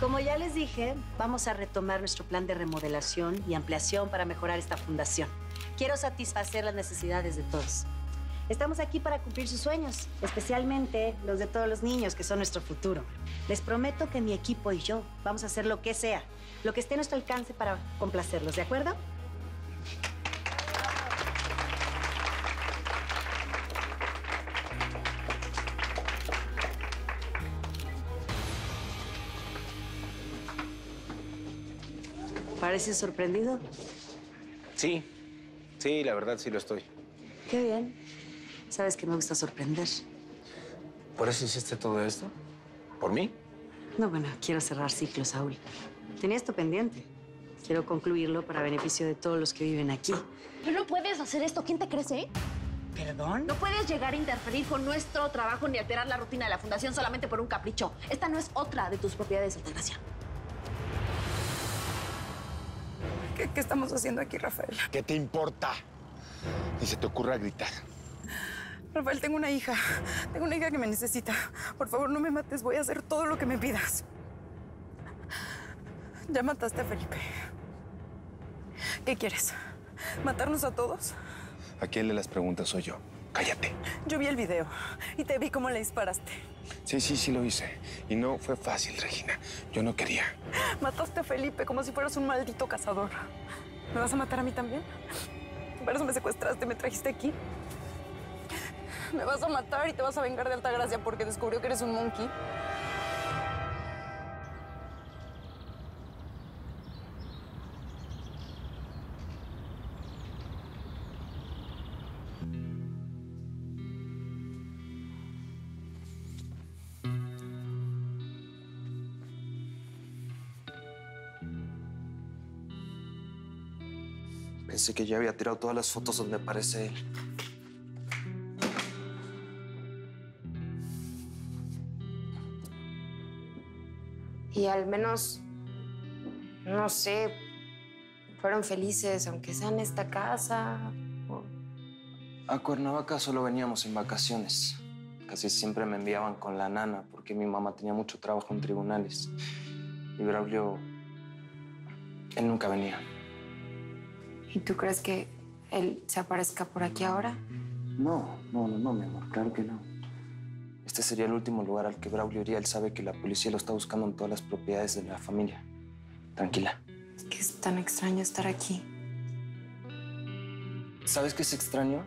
Como ya les dije, vamos a retomar nuestro plan de remodelación y ampliación para mejorar esta fundación. Quiero satisfacer las necesidades de todos. Estamos aquí para cumplir sus sueños, especialmente los de todos los niños que son nuestro futuro. Les prometo que mi equipo y yo vamos a hacer lo que sea, lo que esté a nuestro alcance para complacerlos, ¿de acuerdo? ¿Pareces sorprendido? Sí, la verdad sí lo estoy. Qué bien. Sabes que me gusta sorprender. ¿Por eso hiciste todo esto? ¿Por mí? No, bueno, quiero cerrar ciclos, Saúl. Tenía esto pendiente. Quiero concluirlo para beneficio de todos los que viven aquí. Pero no puedes hacer esto. ¿Quién te crees, eh? ¿Perdón? No puedes llegar a interferir con nuestro trabajo ni alterar la rutina de la fundación solamente por un capricho. Esta no es otra de tus propiedades, Altagracia. ¿Qué estamos haciendo aquí, Rafael? ¿Qué te importa? Ni se te ocurra gritar. Rafael, tengo una hija. Tengo una hija que me necesita. Por favor, no me mates. Voy a hacer todo lo que me pidas. Ya mataste a Felipe. ¿Qué quieres? ¿Matarnos a todos? Aquí el de las preguntas soy yo. Cállate. Yo vi el video y te vi cómo le disparaste. Sí lo hice. Y no fue fácil, Regina. Yo no quería. Mataste a Felipe como si fueras un maldito cazador. ¿Me vas a matar a mí también? Por eso me secuestraste, me trajiste aquí. Me vas a matar y te vas a vengar de Altagracia porque descubrió que eres un monkey. Pensé que ya había tirado todas las fotos donde aparece él. Y al menos, no sé, fueron felices, aunque sea en esta casa. A Cuernavaca solo veníamos en vacaciones. Casi siempre me enviaban con la nana porque mi mamá tenía mucho trabajo en tribunales. Y Braulio, él nunca venía. ¿Y tú crees que él se aparezca por aquí ahora? No, mi amor, claro que no. Este sería el último lugar al que Braulio iría. Él sabe que la policía lo está buscando en todas las propiedades de la familia. Tranquila. Es que es tan extraño estar aquí. ¿Sabes qué es extraño?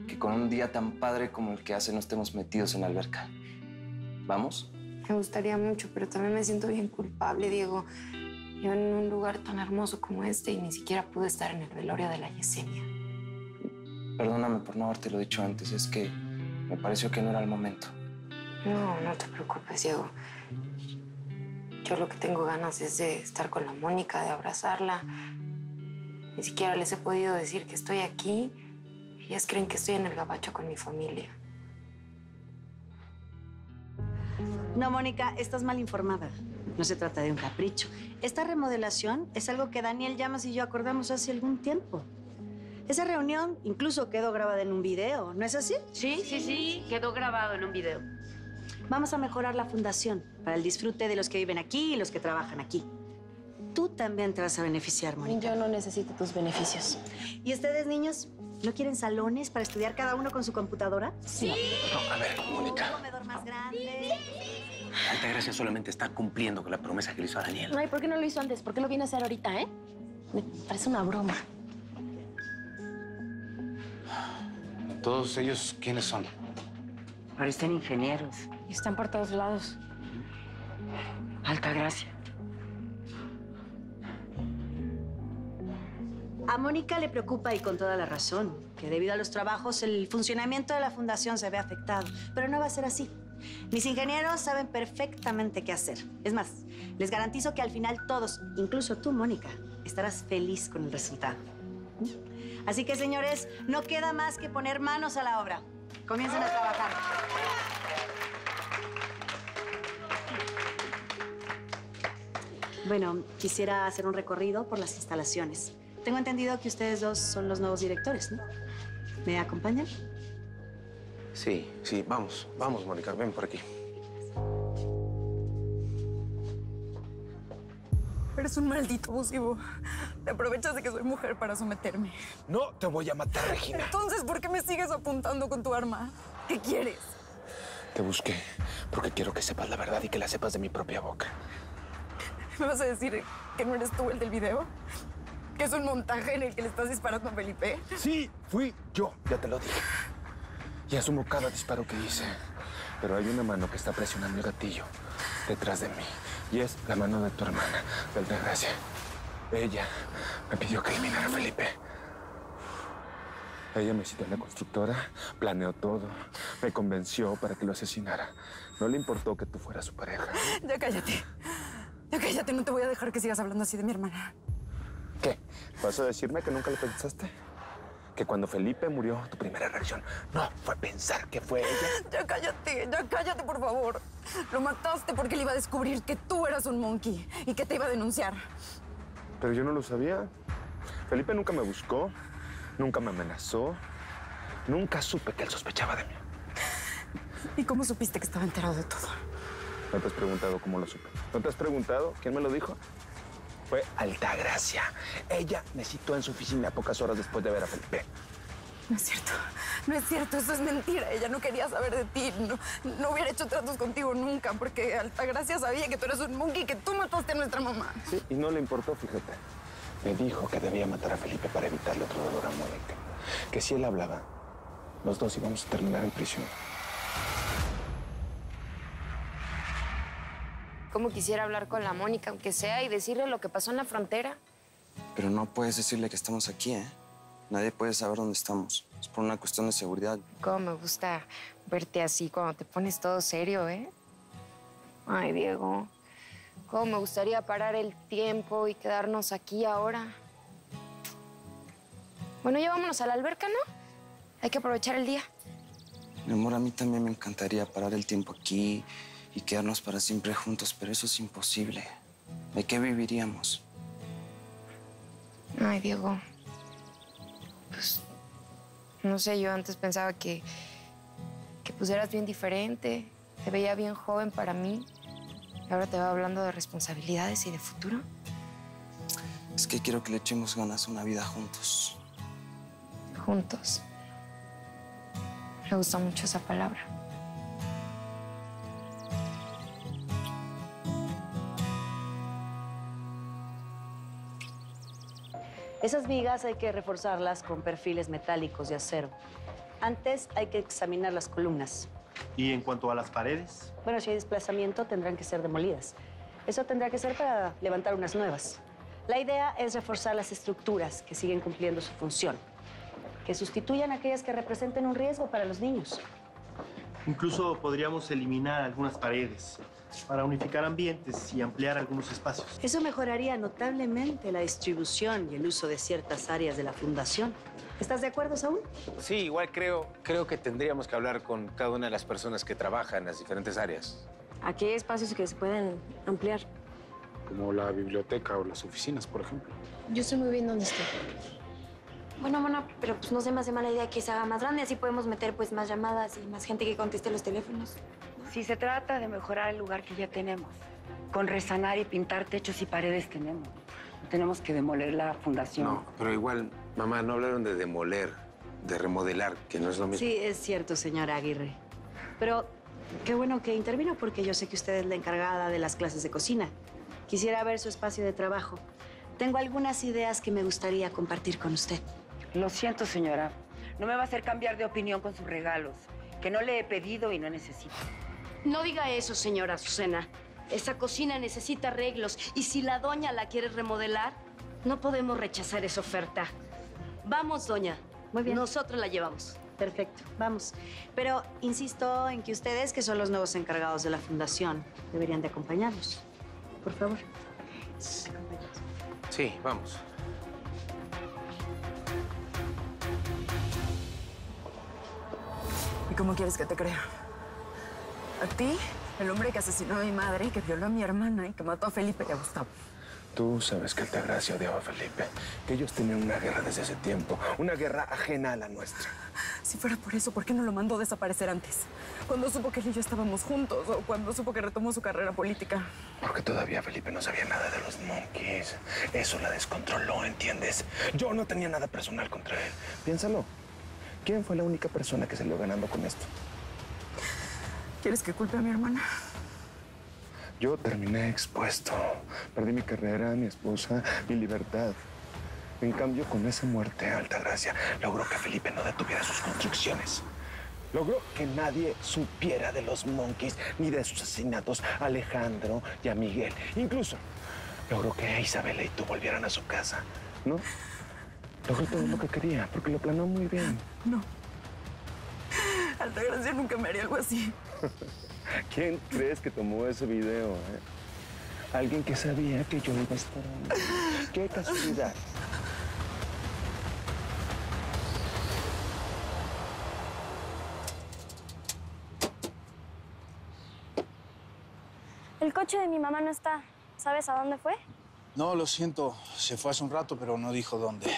Que con un día tan padre como el que hace no estemos metidos en la alberca. ¿Vamos? Me gustaría mucho, pero también me siento bien culpable, Diego. Yo en un lugar tan hermoso como este y ni siquiera pude estar en el velorio de la Yesenia. Perdóname por no habértelo dicho antes. Es que me pareció que no era el momento. No te preocupes, Diego. Yo lo que tengo ganas es de estar con la Mónica, de abrazarla. Ni siquiera les he podido decir que estoy aquí. Ellas creen que estoy en el gabacho con mi familia. No, Mónica, estás mal informada. No se trata de un capricho. Esta remodelación es algo que Daniel Llamas y yo acordamos hace algún tiempo. Esa reunión incluso quedó grabada en un video, ¿no es así? Sí, quedó grabado en un video. Vamos a mejorar la fundación para el disfrute de los que viven aquí y los que trabajan aquí. Tú también te vas a beneficiar, Mónica. Yo no necesito tus beneficios. ¿Y ustedes, niños? ¿No quieren salones para estudiar cada uno con su computadora? Sí. No, a ver, Mónica. Un comedor más grande. Altagracia solamente está cumpliendo con la promesa que le hizo a Daniel. Ay, ¿por qué no lo hizo antes? ¿Por qué lo viene a hacer ahorita, Me parece una broma. ¿Todos ellos quiénes son? Parecen ingenieros. Están por todos lados. Altagracia. A Mónica le preocupa, y con toda la razón, que debido a los trabajos el funcionamiento de la fundación se ve afectado. Pero no va a ser así. Mis ingenieros saben perfectamente qué hacer. Es más, les garantizo que al final todos, incluso tú, Mónica, estarás feliz con el resultado. Así que, señores, no queda más que poner manos a la obra. Comiencen a trabajar. Bueno, quisiera hacer un recorrido por las instalaciones. Tengo entendido que ustedes dos son los nuevos directores, ¿no? ¿Me acompañan? Sí, vamos, Mónica, ven por aquí. Eres un maldito abusivo. Te aprovechas de que soy mujer para someterme. No te voy a matar, Regina. Entonces, ¿por qué me sigues apuntando con tu arma? ¿Qué quieres? Te busqué porque quiero que sepas la verdad y que la sepas de mi propia boca. ¿Me vas a decir que no eres tú el del video? ¿Que es un montaje en el que le estás disparando a Felipe? Sí, fui yo, ya te lo dije. Y asumo cada disparo que hice. Pero hay una mano que está presionando el gatillo detrás de mí. Y es la mano de tu hermana, de Altagracia. Ella me pidió que eliminara a Felipe. Ella me citó en la constructora, planeó todo, me convenció para que lo asesinara. No le importó que tú fueras su pareja. Ya cállate. Ya cállate, no te voy a dejar que sigas hablando así de mi hermana. ¿Qué? ¿Vas a decirme que nunca lo pensaste? Que cuando Felipe murió, tu primera reacción no fue pensar que fue ella. Ya cállate, por favor. Lo mataste porque le iba a descubrir que tú eras un monkey y que te iba a denunciar. Pero yo no lo sabía. Felipe nunca me buscó, nunca me amenazó, nunca supe que él sospechaba de mí. ¿Y cómo supiste que estaba enterado de todo? ¿No te has preguntado cómo lo supe? ¿No te has preguntado quién me lo dijo? Fue Altagracia. Ella me citó en su oficina pocas horas después de ver a Felipe. No es cierto. No es cierto. Eso es mentira. Ella no quería saber de ti. No hubiera hecho tratos contigo nunca porque Altagracia sabía que tú eres un monkey y que tú mataste a nuestra mamá. Sí, y no le importó, fíjate. Me dijo que debía matar a Felipe para evitarle otro dolor a Mónica. Que si él hablaba, los dos íbamos a terminar en prisión. Como quisiera hablar con la Mónica, aunque sea, y decirle lo que pasó en la frontera. Pero no puedes decirle que estamos aquí, ¿eh? Nadie puede saber dónde estamos. Es por una cuestión de seguridad. Cómo me gusta verte así cuando te pones todo serio, ¿eh? Ay, Diego. Cómo me gustaría parar el tiempo y quedarnos aquí ahora. Bueno, ya vámonos a la alberca, ¿no? Hay que aprovechar el día. Mi amor, a mí también me encantaría parar el tiempo aquí y quedarnos para siempre juntos, pero eso es imposible. ¿De qué viviríamos? Ay, Diego. Pues, no sé, yo antes pensaba que pues eras bien diferente. Te veía bien joven para mí. Y ahora te va hablando de responsabilidades y de futuro. Es que quiero que le echemos ganas a una vida juntos. Juntos. Me gusta mucho esa palabra. Esas vigas hay que reforzarlas con perfiles metálicos de acero. Antes hay que examinar las columnas. ¿Y en cuanto a las paredes? Bueno, si hay desplazamiento, tendrán que ser demolidas. Eso tendrá que ser para levantar unas nuevas. La idea es reforzar las estructuras que siguen cumpliendo su función, que sustituyan aquellas que representen un riesgo para los niños. Incluso podríamos eliminar algunas paredes para unificar ambientes y ampliar algunos espacios. Eso mejoraría notablemente la distribución y el uso de ciertas áreas de la fundación. ¿Estás de acuerdo, Saúl? Sí, igual creo que tendríamos que hablar con cada una de las personas que trabajan en las diferentes áreas. Aquí hay espacios que se pueden ampliar. Como la biblioteca o las oficinas, por ejemplo. Yo estoy muy bien donde estoy. Bueno, pero pues no se me hace mala idea que se haga más grande. Así podemos meter pues más llamadas y más gente que conteste los teléfonos. Si se trata de mejorar el lugar que ya tenemos, con resanar y pintar techos y paredes tenemos. No tenemos que demoler la fundación. No, pero igual, mamá, no hablaron de demoler, de remodelar, que no es lo mismo. Sí, es cierto, señora Aguirre. Pero qué bueno que intervino porque yo sé que usted es la encargada de las clases de cocina. Quisiera ver su espacio de trabajo. Tengo algunas ideas que me gustaría compartir con usted. Lo siento, señora. No me va a hacer cambiar de opinión con sus regalos, que no le he pedido y no necesito. No diga eso, señora Azucena. Esa cocina necesita arreglos y si la doña la quiere remodelar, no podemos rechazar esa oferta. Vamos, doña. Muy bien. Nosotros la llevamos. Perfecto, vamos. Pero insisto en que ustedes, que son los nuevos encargados de la fundación, deberían de acompañarnos. Por favor. Sí, vamos. ¿Y cómo quieres que te crea? ¿A ti? El hombre que asesinó a mi madre, que violó a mi hermana y que mató a Felipe y a Gustavo. Tú sabes que Altagracia odiaba a Felipe, que ellos tenían una guerra desde hace tiempo, una guerra ajena a la nuestra. Si fuera por eso, ¿por qué no lo mandó desaparecer antes? Cuando supo que él y yo estábamos juntos o cuando supo que retomó su carrera política. Porque todavía Felipe no sabía nada de los Monkeys. Eso la descontroló, ¿entiendes? Yo no tenía nada personal contra él. Piénsalo. ¿Quién fue la única persona que salió ganando con esto? ¿Quieres que culpe a mi hermana? Yo terminé expuesto. Perdí mi carrera, mi esposa, mi libertad. En cambio, con esa muerte, Altagracia logró que Felipe no detuviera sus construcciones. Logró que nadie supiera de los Monkeys ni de sus asesinatos a Alejandro y a Miguel. Incluso logró que Isabela y tú volvieran a su casa, ¿no? Logró todo lo que quería, porque lo planeó muy bien. No. Altagracia nunca me haría algo así. ¿Quién crees que tomó ese video, Alguien que sabía que yo iba a estar ahí. ¡Qué casualidad! El coche de mi mamá no está. ¿Sabes a dónde fue? No, lo siento. Se fue hace un rato, pero no dijo dónde.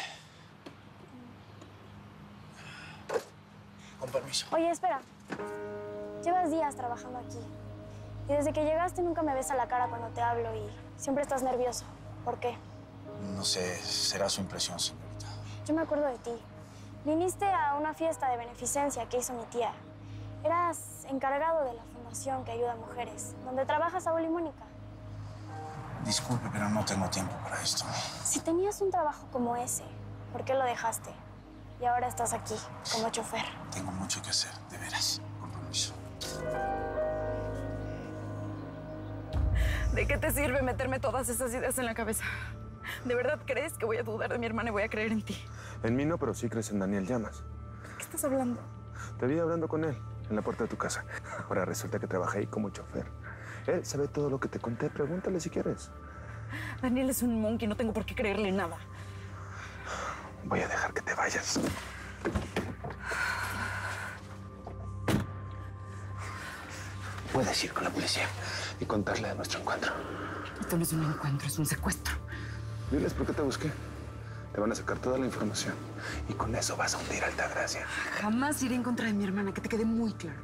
Con permiso. Oye, espera. Llevas días trabajando aquí. Y desde que llegaste nunca me ves a la cara cuando te hablo y siempre estás nervioso. ¿Por qué? No sé, será su impresión, señorita. Yo me acuerdo de ti. Viniste a una fiesta de beneficencia que hizo mi tía. Eras encargado de la fundación que ayuda a mujeres, donde trabaja Saúl y Mónica. Disculpe, pero no tengo tiempo para esto. Si tenías un trabajo como ese, ¿por qué lo dejaste? Y ahora estás aquí, como chofer. Tengo mucho que hacer, de veras. Con permiso. ¿De qué te sirve meterme todas esas ideas en la cabeza? ¿De verdad crees que voy a dudar de mi hermana y voy a creer en ti? En mí no, pero sí crees en Daniel Llamas. ¿Qué estás hablando? Te vi hablando con él en la puerta de tu casa. Ahora resulta que trabajé ahí como chofer. Él sabe todo lo que te conté. Pregúntale si quieres. Daniel es un monkey. No tengo por qué creerle nada. Voy a dejar que te vayas. Puedes ir con la policía y contarle de nuestro encuentro. Esto no es un encuentro, es un secuestro. Diles por qué te busqué. Te van a sacar toda la información y con eso vas a hundir a Altagracia. Jamás iré en contra de mi hermana, que te quede muy claro.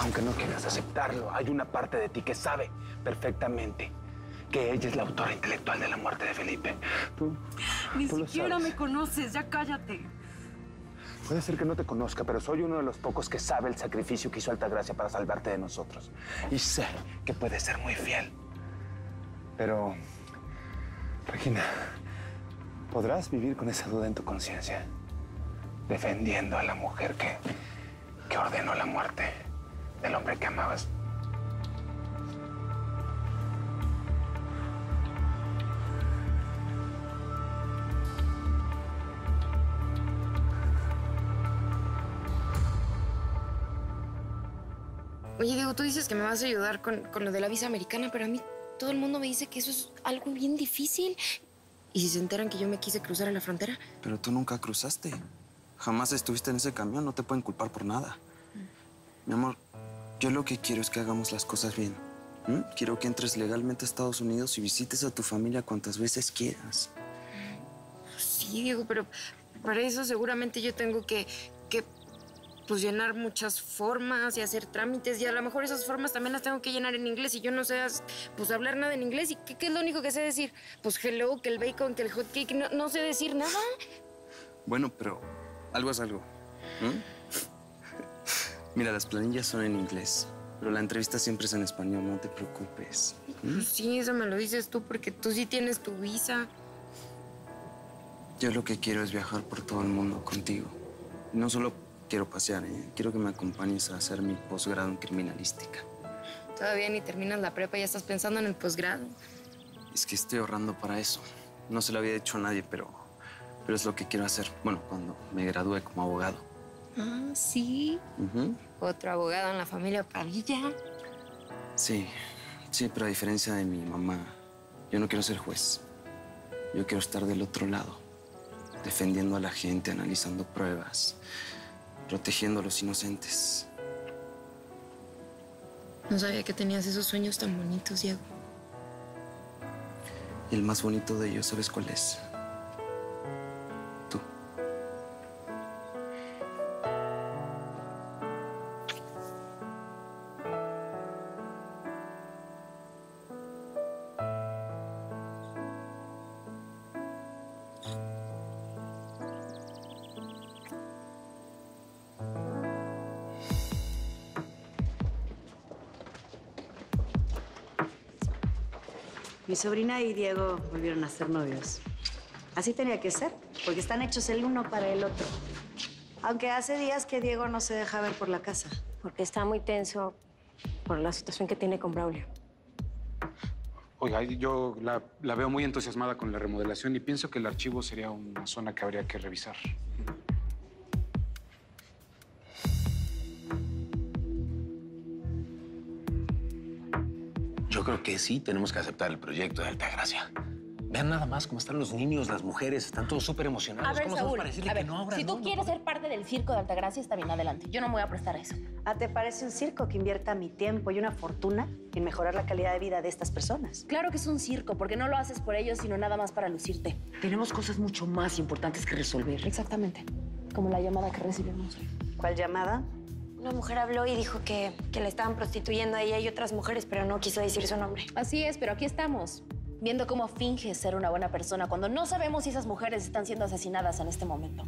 Aunque no quieras aceptarlo, hay una parte de ti que sabe perfectamente que ella es la autora intelectual de la muerte de Felipe. Tú lo siquiera sabes. me conoces, ya cállate. Puede ser que no te conozca, pero soy uno de los pocos que sabe el sacrificio que hizo Altagracia para salvarte de nosotros. Y sé que puedes ser muy fiel. Pero, Regina, ¿podrás vivir con esa duda en tu conciencia? Defendiendo a la mujer que ordenó la muerte del hombre que amabas. Oye, Diego, tú dices que me vas a ayudar con lo de la visa americana, pero a mí todo el mundo me dice que eso es algo bien difícil. ¿Y si se enteran que yo me quise cruzar a la frontera? Pero tú nunca cruzaste. Jamás estuviste en ese camión, no te pueden culpar por nada. Mi amor, yo lo que quiero es que hagamos las cosas bien. Quiero que entres legalmente a Estados Unidos y visites a tu familia cuantas veces quieras. Sí, Diego, pero para eso seguramente yo tengo que pues llenar muchas formas y hacer trámites, y a lo mejor esas formas también las tengo que llenar en inglés y yo no sé pues hablar nada en inglés. ¿Y qué es lo único que sé decir? Pues hello, que el bacon, que el hot cake, no sé decir nada. Bueno, pero algo es algo. Mira, las planillas son en inglés, pero la entrevista siempre es en español, no te preocupes. Pues sí, eso me lo dices tú porque tú sí tienes tu visa. Yo lo que quiero es viajar por todo el mundo contigo. Y no solo quiero pasear, quiero que me acompañes a hacer mi posgrado en criminalística. Todavía ni terminas la prepa y ya estás pensando en el posgrado. Es que estoy ahorrando para eso. No se lo había dicho a nadie, pero es lo que quiero hacer. Bueno, cuando me gradúe como abogado. Ah, sí. Otro abogado en la familia Padilla. Sí, pero a diferencia de mi mamá, yo no quiero ser juez. Yo quiero estar del otro lado, defendiendo a la gente, analizando pruebas, protegiendo a los inocentes. No sabía que tenías esos sueños tan bonitos, Diego. Y el más bonito de ellos, ¿sabes cuál es? Tú. Mi sobrina y Diego volvieron a ser novios. Así tenía que ser, porque están hechos el uno para el otro. Aunque hace días que Diego no se deja ver por la casa. Porque está muy tenso por la situación que tiene con Braulio. Oiga, yo la veo muy entusiasmada con la remodelación y pienso que el archivo sería una zona que habría que revisar. Yo creo que sí tenemos que aceptar el proyecto de Altagracia. Vean nada más cómo están los niños, las mujeres, están todos súper emocionados. A ver, ¿Cómo Saúl, hacemos para decirle que no ahora? si tú No, quieres ser parte del circo de Altagracia, está bien, adelante. Yo no me voy a prestar a eso. ¿Ah, te parece un circo que invierta mi tiempo y una fortuna en mejorar la calidad de vida de estas personas? Claro que es un circo, porque no lo haces por ellos, sino nada más para lucirte. Tenemos cosas mucho más importantes que resolver. Exactamente. Como la llamada que recibimos hoy. ¿Cuál llamada? Una mujer habló y dijo que la estaban prostituyendo a ella y otras mujeres, pero no quiso decir su nombre. Así es, pero aquí estamos, viendo cómo finges ser una buena persona cuando no sabemos si esas mujeres están siendo asesinadas en este momento.